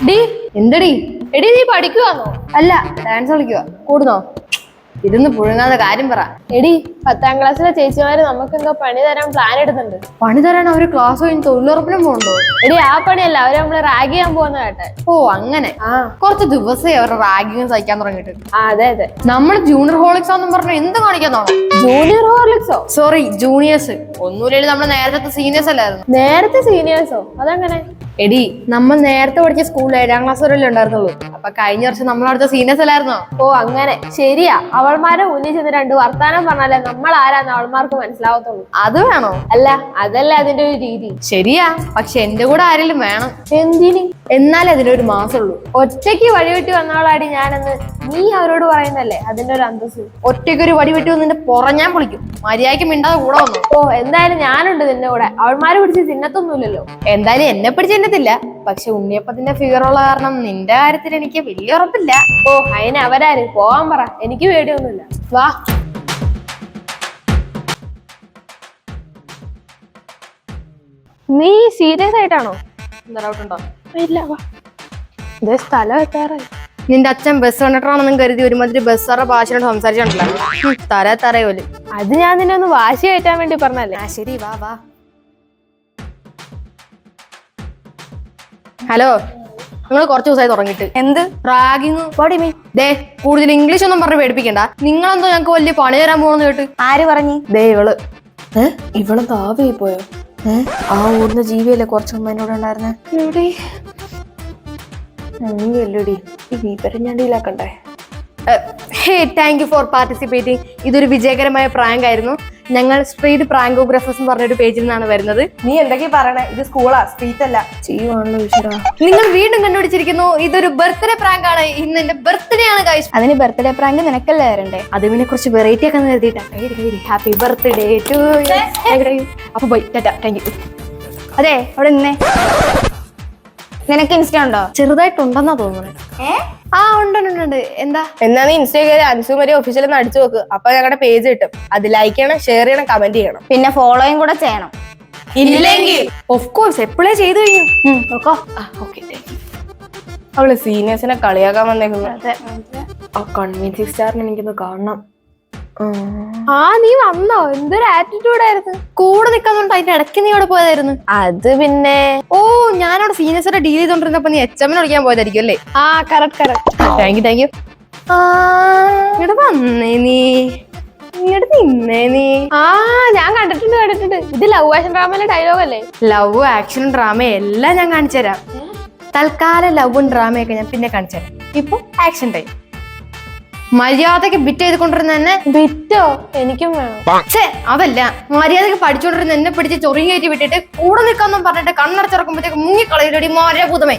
D എന്തടി എടി നീ പഠിക്കുവാന്നോ? അല്ല ഡാൻസ് കളിക്കുക. കൂടുന്നോ? ഇരുന്ന് പുഴുങ്ങാതെ കാര്യം പറ. എടി 10ാം ക്ലാസ്സിലെ ചേച്ചിമാര് നമുക്ക് എന്തോ പണി തരാൻ പ്ലാൻ ഇടുന്നുണ്ട്. പണി തരാൻ അവര് ക്ലാസ് കഴിഞ്ഞ് തൊഴിലുറപ്പിനും പോകണ്ടോ? എടി ആ പണിയല്ല, അവര് നമ്മള് റാഗ് ചെയ്യാൻ പോകുന്ന കേട്ടെ. ഓ അങ്ങനെ. കുറച്ച് ദിവസമേ അവരുടെ റാഗിങ് സഹിക്കാൻ തുടങ്ങിയിട്ട്. അതെ അതെ. നമ്മൾ ജൂനിയർ ഹോളിക്സ് ആണെന്നും പറഞ്ഞ എന്ത് കാണിക്കാന്നോ? ജൂനിയർ ഹോളിക്സോ? Sorry, juniors. ഒന്നുമില്ല, നമ്മള് നേരത്തെ സീനിയേഴ്സ് അല്ലായിരുന്നു. നേരത്തെ സീനിയേഴ്സോ? അതെങ്ങനെ? എടി നമ്മൾ നേരത്തെ പഠിച്ച സ്കൂളിൽ 7ാം ക്ലാസ് വരെ ഉണ്ടായിരുന്നുള്ളൂ. അപ്പൊ കഴിഞ്ഞ വർഷം നമ്മളടുത്ത സീനിയേഴ്സ് അല്ലായിരുന്നോ? ഓ അങ്ങനെ. ശരിയാ, അവൾമാരെ മുന്നിൽ ചെന്ന് 2 വർത്താനം പറഞ്ഞാലേ നമ്മൾ ആരാന്ന് അവൾമാർക്ക് മനസ്സിലാവത്തുള്ളൂ. അത് വേണോ? അല്ല, അതല്ല അതിന്റെ ഒരു രീതി. ശരിയാ, പക്ഷെ എന്റെ കൂടെ ആരെങ്കിലും വേണം. എന്തിന്? എന്നാലേ അതിനൊരു മാസമുള്ളൂ. ഒറ്റയ്ക്ക് വഴിവെട്ടി വന്നവളാടി ഞാനെന്ന് നീ അവരോട് പറയുന്നല്ലേ അതിന്റെ ഒരു അന്തസ്. ഒറ്റയ്ക്കൊരു വടിവെട്ടി വന്ന് നിന്റെ പുറഞ്ഞാൻ പൊളിക്കും. മര്യാദയ്ക്ക് മിണ്ടാതെ കൂടെ വന്നു. ഓ എന്തായാലും ഞാനുണ്ട് നിന്റെ കൂടെ. അവൾമാര് പിടിച്ച് തിന്നത്തൊന്നുമില്ലല്ലോ. എന്തായാലും എന്നെ പിടിച്ച് തിന്നത്തില്ല. പക്ഷെ ഉണ്ണിയപ്പത്തിന്റെ ഫിഗർ ഉള്ള കാരണം നിന്റെ കാര്യത്തിൽ എനിക്ക് വലിയ ഉറപ്പില്ല. ഓ അതിന് അവരാര്? പോവാൻ പറ, എനിക്ക് പേടിയൊന്നുമില്ല. വാ. നീ സീരിയസ് ആയിട്ടാണോ? എന്താ ഡൗട്ട് ഉണ്ടോ? ഇല്ല, വാ. ഇതേ സ്ഥലം എത്താറായി. നിന്റെ അച്ഛൻ ബസ് കണ്ടക്ടറാണെന്നും കരുതി ഒരുമാതിരി ബസ്സാറ ഭാഷയോട് സംസാരിച്ചോണ്ടല്ലോ. തറയോല്. അത് ഞാൻ നിന്നെ ഒന്ന് വാശി കയറ്റാൻ വേണ്ടി പറഞ്ഞല്ലേ. ആ ശരി, വാ വാ. ഹലോ, നിങ്ങൾ കുറച്ച് ദിവസമായി തുടങ്ങിയിട്ട്. എന്ത് റാഗിങ്? ദേ കൂടുതൽ ഇംഗ്ലീഷ് ഒന്നും പറഞ്ഞ് പേടിപ്പിക്കണ്ട. നിങ്ങളെന്തോ ഞങ്ങൾക്ക് വലിയ പണി തരാൻ പോണെന്ന് കേട്ട്. ആര് പറഞ്ഞു? ദേ ഇവള്. ഇവള് താവയായി പോയോ? ആ ഓടുന്ന ജീവിയല്ലേ കുറച്ച് മുമ്പ് എന്നോട് ഉണ്ടായിരുന്നെ? നീയല്ലോടി ഈ വീപ്പരഞ്ഞാണ്ടിയിലാക്കണ്ടേ. ഹേ, താങ്ക് യു ഫോർ പാർട്ടിസിപ്പേറ്റിംഗ്. ഇതൊരു വിജയകരമായ പ്രാങ്ക് ആയിരുന്നു. ഞങ്ങൾ സ്ട്രീറ്റ് പ്രാങ്കോഗ്രാഫേഴ്സ് എന്ന് പറഞ്ഞൊരു പേജിൽ നിന്നാണ് വരുന്നത്. നീ എന്തൊക്കെയാ പറയണേ? ഇത് സ്കൂളാ, സ്ട്രീറ്റ് അല്ല. ചെയ്യുവാണല്ലോ ഈശ്വരാ. നിങ്ങൾ വീണ്ടും കണ്ടുപിടിച്ചിരിക്കുന്നു. ഇതൊരു ബർത്ത്ഡേ പ്രാങ്ക് ആണ്. ഇന്ന് എന്റെ ബർത്ത്ഡേ ആണ് ഗൈസ്. അതിന് ബർത്ത്ഡേ പ്രാങ്ക് നിനക്കല്ലേ വരണ്ടേ? അതിനെ കുറിച്ച് വെറൈറ്റി ഒക്കെ കരുതിയിട്ടാ. Happy birthday to you. അപ്പൊ പോയി ടാറ്റാ. Thank you. അതെ അവിടെ നിന്നേ. നിനക്ക് ഇൻസ്റ്റ ഉണ്ടോ? ചെറുതായിട്ടുണ്ടെന്നാ തോന്നുന്നത്. ആ ഉണ്ട്. എന്താ? എന്നാ നീ ഇൻസ്റ്റ കയറി അൻസുമരി ഒഫീഷ്യൽ ഒന്ന് അടിച്ചു നോക്ക്. അപ്പൊ ഞങ്ങളുടെ പേജ് കിട്ടും. അത് ലൈക്ക് ചെയ്യണം, ഷെയർ ചെയ്യണം, കമന്റ് ചെയ്യണം. പിന്നെ ഫോളോയും കൂടെ ചെയ്യണം. ഇല്ലെങ്കിൽ ഓഫ് കോഴ്സ് എപ്പോഴേ ചെയ്തു കഴിഞ്ഞു. അവള് സീനിയേഴ്സിനെ കളിയാക്കാൻ വന്നേക്കുന്നു. ആ കൺവീൻസിംഗ് സ്റ്റാറിനെ എനിക്കൊന്ന് കാണണം. ആ നീ വന്നോ? എന്തൊരു ആറ്റിറ്റ്യൂഡ് ആയിരുന്നു. കൂടെ നിൽക്കാന്നുണ്ട്. അതിന്റെ ഇടയ്ക്ക് നീ അവിടെ പോയതായിരുന്നു. അത് പിന്നെ ഞാനവിടെ സീനിയേഴ്സിനെ ഡീൽ ചെയ്തോണ്ടിരുന്നപ്പോ നീ HM വിളിക്കാൻ പോയതായിരിക്കും അല്ലേ? ആ കറക്റ്റ്. Thank you. ഇവിടെ വന്നേ നീ. നിന്നേ നീ. ആ ഞാൻ കണ്ടിട്ടുണ്ട്. ഇത് ലവ് ആക്ഷൻ ഡ്രാമയിലെ ഡയലോഗ് അല്ലേ? ലവ് ആക്ഷൻ ഡ്രാമ എല്ലാം ഞാൻ കാണിച്ചു തരാം. തൽക്കാലം ലവും ഡ്രാമയൊക്കെ ഞാൻ പിന്നെ കാണിച്ചു തരാം. ഇപ്പൊ ആക്ഷൻ ടൈം. മര്യാദക്ക് ബിറ്റ് ചെയ്തുകൊണ്ടിരുന്ന എന്നെ. ബിറ്റോ? എനിക്കും വേണം. അതല്ല, മര്യാദക്ക് പഠിച്ചോണ്ടിരുന്ന എന്നെ പിടിച്ച് ചൊറിയും കയറ്റി വിട്ടിട്ട് കൂടെ നിൽക്കാന്നും പറഞ്ഞിട്ട് കണ്ണടച്ചിറക്കുമ്പോഴത്തേക്ക് മുങ്ങിക്കളയിലടി മാരഭൂതമേ.